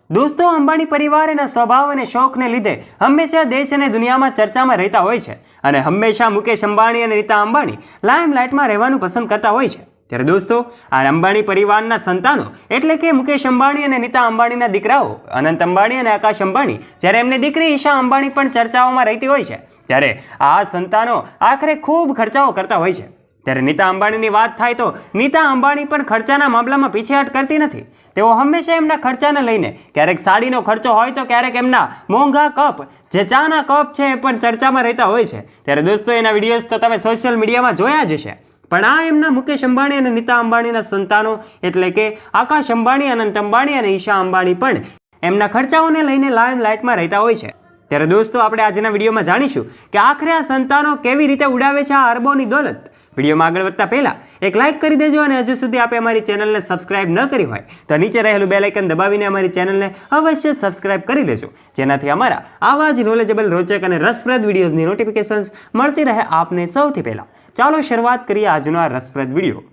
દોસ્તો, અંબાણી પરિવાર એના સ્વભાવ અને શોખને લીધે હંમેશા દેશ અને દુનિયામાં ચર્ચામાં રહેતા હોય છે અને હંમેશા મુકેશ અંબાણી અને રીતા અંબાણી લાઇમલાઇટમાં રહેવાનું પસંદ કરતા હોય છે. ત્યારે દોસ્તો, આ અંબાણી પરિવારના સંતાનો એટલે કે મુકેશ અંબાણી અને નીતા અંબાણીના દીકરાઓ અનંત અંબાણી અને આકાશ અંબાણી, જ્યારે એમની દીકરી ઈશા અંબાણી પણ ચર્ચાઓમાં રહેતી હોય છે, ત્યારે આ સંતાનો આખરે ખૂબ ખર્ચાઓ કરતા હોય છે. ત્યારે નીતા અંબાણીની વાત થાય તો નીતા અંબાણી પણ ખર્ચાના મામલામાં પીછેહટ કરતી નથી. તેઓ હંમેશા એમના ખર્ચાને લઈને ક્યારેક સાડીનો ખર્ચો હોય તો ક્યારેક એમના મોંઘા કપ, જે ચાના કપ છે, એ પણ ચર્ચામાં રહેતા હોય છે. ત્યારે દોસ્તો, એના વિડીયોઝ તો તમે સોશિયલ મીડિયામાં જોયા જ હશે. પણ આ એમના મુકેશ અંબાણી અને નીતા અંબાણીના સંતાનો એટલે કે આકાશ અંબાણી, અનંત અંબાણી અને ઈશા અંબાણી પણ એમના ખર્ચાઓને લઈને લાઇમલાઇટમાં રહેતા હોય છે. ત્યારે દોસ્તો, આપણે આજના વિડીયોમાં જાણીશું કે આખરે આ સંતાનો કેવી રીતે ઉડાવે છે આ અરબોની દોલત. વિડીયોમાં આગળ વધતા પહેલા એક લાઇક કરી દેજો અને હજુ સુધી આપે અમારી ચેનલને સબસ્ક્રાઇબ ન કરી હોય તો નીચે રહેલું બેલ આઇકન દબાવીને અમારી ચેનલને અવશ્ય સબસ્ક્રાઇબ કરી લેજો, જેનાથી અમારા આવા જ નોલેજેબલ, રોચક અને રસપ્રદ વિડીયોઝની નોટિફિકેશન્સ મળતી રહે આપને સૌથી પહેલા. ચાલો શરૂઆત કરીએ આજનો આ રસપ્રદ વિડીયો.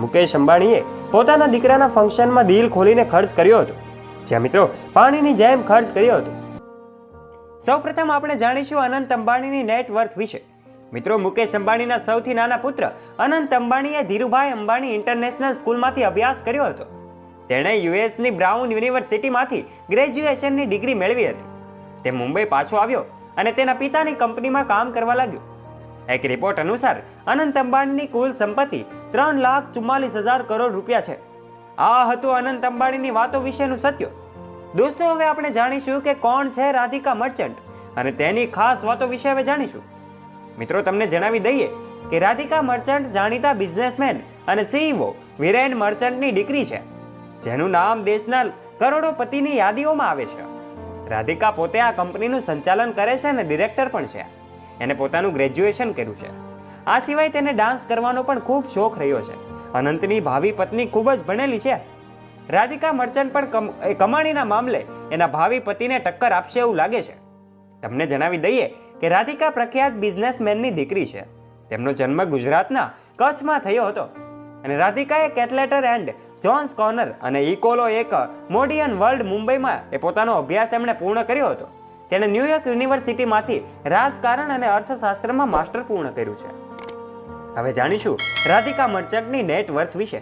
મુકેશ અંબાણીએ પોતાના દીકરાના ફંક્શનમાં દિલ ખોલીને ખર્ચ કર્યો હતો, જ્યાં મિત્રો પાણીની જેમ ખર્ચ કર્યો હતો. સૌપ્રથમ આપણે જાણીશું અનંત અંબાણીની નેટવર્થ વિશે. મિત્રો, મુકેશ અંબાણીના સૌથી નાના પુત્ર અનંત અંબાણીએ ધીરુભાઈ અંબાણી ઇન્ટરનેશનલ સ્કૂલમાંથી અભ્યાસ કર્યો હતો. તેણે યુએસની બ્રાઉન યુનિવર્સિટીમાંથી ગ્રેજ્યુએશનની ડિગ્રી મેળવી હતી. તે મુંબઈ પાછો આવ્યો અને તેના પિતાની કંપનીમાં કામ કરવા લાગ્યો. એક રિપોર્ટ અનુસાર અનંત અંબાણીની કુલ સંપત્તિ 3,44,000 કરોડ રૂપિયા છે. આ હતું અનંત અંબાણીની વાતો વિશેનું સત્ય. દોસ્તો, હવે આપણે જાણીશું કે કોણ છે રાધિકા મર્ચન્ટ અને તેની ખાસ વાતો વિશે હવે જાણીશું. મિત્રો, તમને જણાવી દઈએ કે રાધિકા મર્ચન્ટ જાણીતા બિઝનેસમેન અને સીઈઓ વિરેન મર્ચન્ટની દીકરી છે, જેનું નામ દેશના કરોડોપતિની યાદીઓમાં આવે છે. રાધિકા પોતે આ કંપનીનું સંચાલન કરે છે અને ડિરેક્ટર પણ છે. એને પોતાનું ગ્રેજ્યુએશન કર્યું છે. આ સિવાય તેને ડાન્સ કરવાનો પણ ખૂબ શોખ રહ્યો છે. અનંતની ભાવિ પત્ની ખૂબ જ ભણેલી છે. રાધિકા મર્ચન્ટ પણ કમાણીના મામલે એના ભાવિ પતિને ટક્કર આપશે એવું લાગે છે. તમને જણાવી દઈએ કે રાધિકા પ્રખ્યાત બિઝનેસમેનની દીકરી છે. તેમનો જન્મ ગુજરાતના કચ્છમાં થયો હતો અને રાધિકાએ કેટલેટર એન્ડ જોન્સ કોર્નર અને ઇકોલો એક મોડિયન વર્લ્ડ મુંબઈમાં પોતાનો અભ્યાસ એમણે પૂર્ણ કર્યો હતો. તેણે ન્યુયોર્ક યુનિવર્સિટીમાંથી રાજકારણ અને અર્થશાસ્ત્રમાં માસ્ટર પૂર્ણ કર્યું છે. હવે જાણીશું રાધિકા મર્ચન્ટની નેટવર્થ વિશે.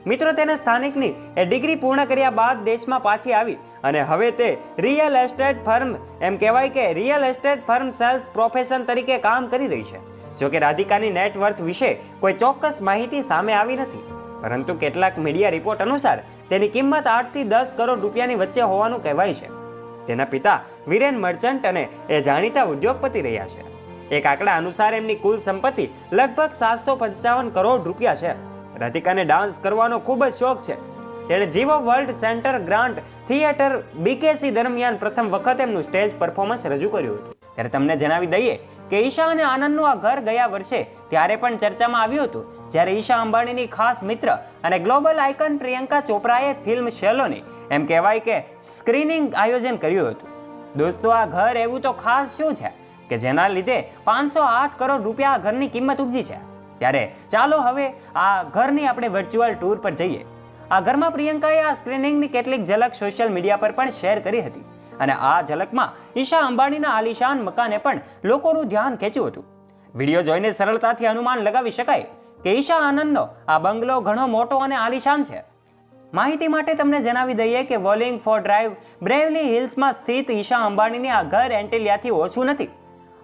મિત્રો, તેને સ્થાનિકની ડિગ્રી પૂર્ણ કર્યા બાદ દેશમાં પાછી આવી અને હવે તે રિયલ એસ્ટેટ ફર્મ, એમ કહેવાય કે real estate firm sales profession તરીકે કામ કરી રહી છે. જોકે રાધિકાની નેટવર્થ વિશે કોઈ ચોક્કસ માહિતી સામે આવી નથી, પરંતુ કેટલાક મીડિયા રિપોર્ટ અનુસાર તેની કિંમત 8 થી 10 કરોડ રૂપિયાની વચ્ચે હોવાનું કહેવાય છે. તેના પિતા વિરેન મર્ચન્ટ અને એ જાણીતા ઉદ્યોગપતિ રહ્યા છે. એક આંકડા અનુસાર એમની કુલ સંપત્તિ લગભગ 755 કરોડ રૂપિયા છે. રાધિકાને ડાન્સ કરવાનો ખૂબ જ શોખ છે. તેણે જીવો world centre grant theatre BKC દરમિયાન પ્રથમ વખત એમનું સ્ટેજ પરફોર્મન્સ રજૂ કર્યું હતું. ત્યારે તમને જણાવી દઈએ કે ઈશા અને આનંદનું આ ઘર ગયા વર્ષે ત્યારે પણ ચર્ચામાં આવ્યું હતું, જ્યારે ઈશા અંબાણીની ખાસ મિત્ર અને ગ્લોબલ આઇકન પ્રિયંકા ચોપરાએ ફિલ્મ શેલોની, એમ કહેવાય કે સ્ક્રીનિંગ આયોજન કર્યું હતું. દોસ્તો, આ ઘર એવું તો ખાસ શું છે કે જેના લીધે 508 કરોડ રૂપિયા આ ઘરની કિંમત ઉપજી છે. ત્યારે ચાલો હવે આ ઘરની આપણે વર્ચ્યુઅલ ટૂર પર જઈએ. આ ઘરમાં પ્રિયંકાએ આ સ્ક્રીનિંગની કેટલીક ઝલક સોશિયલ મીડિયા પર પણ શેર કરી હતી અને આ ઝલકમાં ઈશા અંબાણીના આલિશાન મકાને પણ લોકોનું ધ્યાન ખેંચ્યું હતું. વિડીયો જોઈને સરળતાથી અનુમાન લગાવી શકાય કે ઈશા આનંદનો આ બંગલો ઘણો મોટો અને આલિશાન છે. માહિતી માટે તમને જણાવી દઈએ કે વોલિંગ ફોર ડ્રાઈવ, બ્રેવલી હિલ્સમાં સ્થિત ઈશા અંબાણીની આ ઘર એન્ટિલિયાથી ઓછું નથી.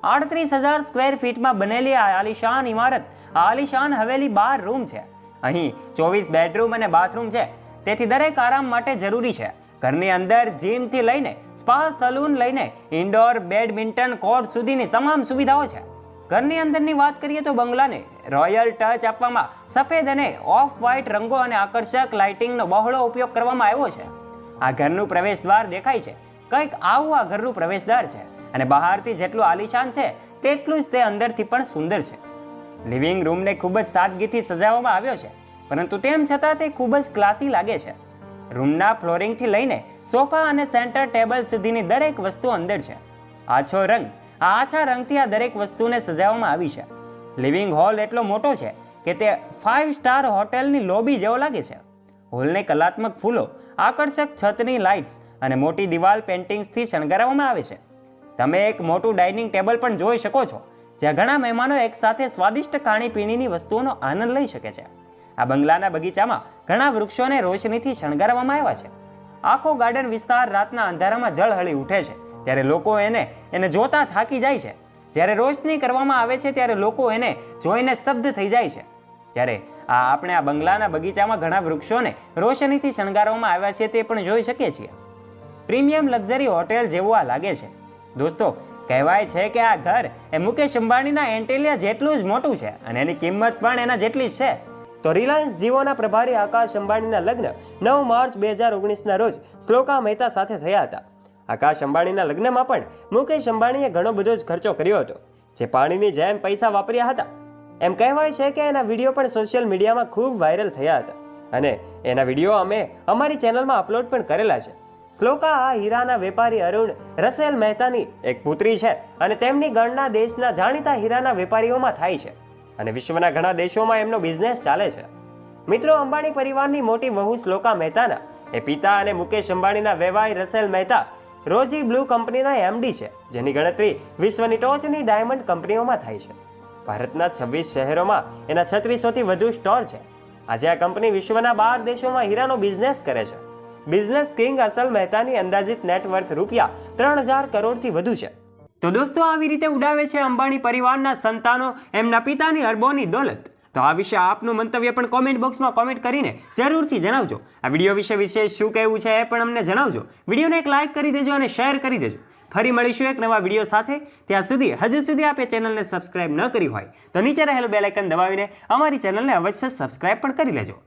38,000 સ્ક્વેર ફીટમાં બનેલી આ આલિશાન ઇમારત, આ આલિશાન હવેલી 12 રૂમ છે. અહીં 24 બેડરૂમ અને બાથરૂમ છે, તેથી દરેક આરામ માટે જરૂરી છે. ઘરની અંદર જીમથી લઈને સ્પા સલૂન લઈને ઇન્ડોર બેડમિન્ટન કોર્ટ સુધીની તમામ સુવિધાઓ છે. ઘરની અંદરની વાત કરીએ તો બંગલાને રોયલ ટચ આપવામાં સફેદ અને ઓફ વ્હાઇટ રંગો અને આકર્ષક લાઇટિંગનો બહોળો ઉપયોગ કરવામાં આવ્યો છે. આ ઘરનું પ્રવેશ દ્વાર દેખાય છે કંઈક આવું આ ઘરનું પ્રવેશદ્વાર છે અને બહારથી જેટલું આલિશાન છે તેટલું જ તે અંદરથી પણ સુંદર છે. લિવિંગ રૂમને ખૂબ જ સાદગીથી સજાવવામાં આવ્યો છે, પરંતુ તેમ છતાં તે ખૂબ જ ક્લાસી લાગે છે. રૂમના ફ્લોરિંગથી લઈને સોફા અને સેન્ટર ટેબલ સુધીની દરેક વસ્તુ અંદર છે. આછા રંગથી આ દરેક વસ્તુને સજાવવામાં આવી છે. લિવિંગ હોલ એટલો મોટો છે કે તે 5 સ્ટાર હોટેલની લોબી જેવો લાગે છે. હોલને કલાત્મક ફૂલો આકર્ષક છતની લાઇટ્સ અને મોટી દિવાલ પેઇન્ટિંગ્સથી શણગારવામાં આવે છે. તમે એક મોટું ડાઇનિંગ ટેબલ પણ જોઈ શકો છો, જ્યાં ઘણા મહેમાનો એકસાથે સ્વાદિષ્ટ ખાણીપીણીની વસ્તુઓનો આનંદ લઈ શકે છે. આ બંગલાના બગીચામાં ઘણા વૃક્ષોને રોશનીથી શણગારવામાં આવ્યા છે. આખો ગાર્ડન વિસ્તાર રાતના અંધારામાં ઝળહળી ઉઠે છે, ત્યારે લોકો એને જોતા થાકી જાય છે. જ્યારે રોશની કરવામાં આવે છે ત્યારે લોકો એને જોઈને સ્તબ્ધ થઈ જાય છે. ત્યારે આપણે આ બંગલાના બગીચામાં ઘણા વૃક્ષોને રોશનીથી શણગારવામાં આવ્યા છે તે પણ જોઈ શકીએ છીએ. પ્રીમિયમ લક્ઝરી હોટેલ જેવું આ લાગે છે. દોસ્તો, કહેવાય છે કે આ ઘર એ મુકેશ અંબાણીના એન્ટેલિયા જેટલું જ મોટું છે અને એની કિંમત પણ એના જેટલી જ છે. તો રિલાયન્સ જીઓના પ્રભારી આકાશ અંબાણીના લગ્ન 9 માર્ચ 2019ના રોજ શ્લોકા મહેતા સાથે થયા હતા. આકાશ અંબાણીના લગ્નમાં પણ મુકેશ અંબાણીએ ઘણો બધો જ ખર્ચો કર્યો હતો, જે પાણીની જેમ પૈસા વાપર્યા હતા. એમ કહેવાય છે કે એના વિડીયો પણ સોશિયલ મીડિયામાં ખૂબ વાયરલ થયા હતા અને એના વિડીયો અમે અમારી ચેનલમાં અપલોડ પણ કરેલા છે. શ્લોકા આ હીરાના વેપારી અરુણ રસેલ મહેતાની એક પુત્રી છે અને તેમની ગણના દેશના જાણીતા હીરાના વેપારીઓમાં થાય છે અને વિશ્વના ઘણા દેશોમાં એમનો બિઝનેસ ચાલે છે. મિત્રો, અંબાણી પરિવારની મોટી વહુ શ્લોકા મહેતાના એ પિતા અને મુકેશ અંબાણીના વેવાઈ રસેલ મહેતા રોજી બ્લુ કંપનીના એમડી છે, જેની ગણતરી વિશ્વની ટોચની ડાયમંડ કંપનીઓમાં થાય છે. ભારતના 26 શહેરોમાં એના 3600થી વધુ સ્ટોર છે. આજે આ કંપની વિશ્વના 12 દેશોમાં હીરાનો બિઝનેસ કરે છે. બિઝનેસ કિંગ અસલ મહેતાની અંદાજિત નેટવર્થ રૂપિયા 3000 કરોડથી વધુ છે. તો દોસ્તો, આવી રીતે ઉડાવે છે અંબાણી પરિવારના સંતાનો એમના પિતાની અરબોની દોલત. તો આ વિશે આપનું મંતવ્ય પણ કોમેન્ટ બોક્સમાં કોમેન્ટ કરીને જરૂરથી જણાવજો. આ વિડીયો વિશે વિશેષ શું કહેવું છે એ પણ અમને જણાવજો. વિડીયોને એક લાઇક કરી દેજો અને શેર કરી દેજો. ફરી મળીશું એક નવા વિડીયો સાથે. ત્યાં સુધી હજુ સુધી આપે ચેનલને સબસ્ક્રાઇબ ન કરી હોય તો નીચે રહેલું બેલ આઇકન દબાવીને અમારી ચેનલને અવશ્ય સબસ્ક્રાઇબ પણ કરી લેજો.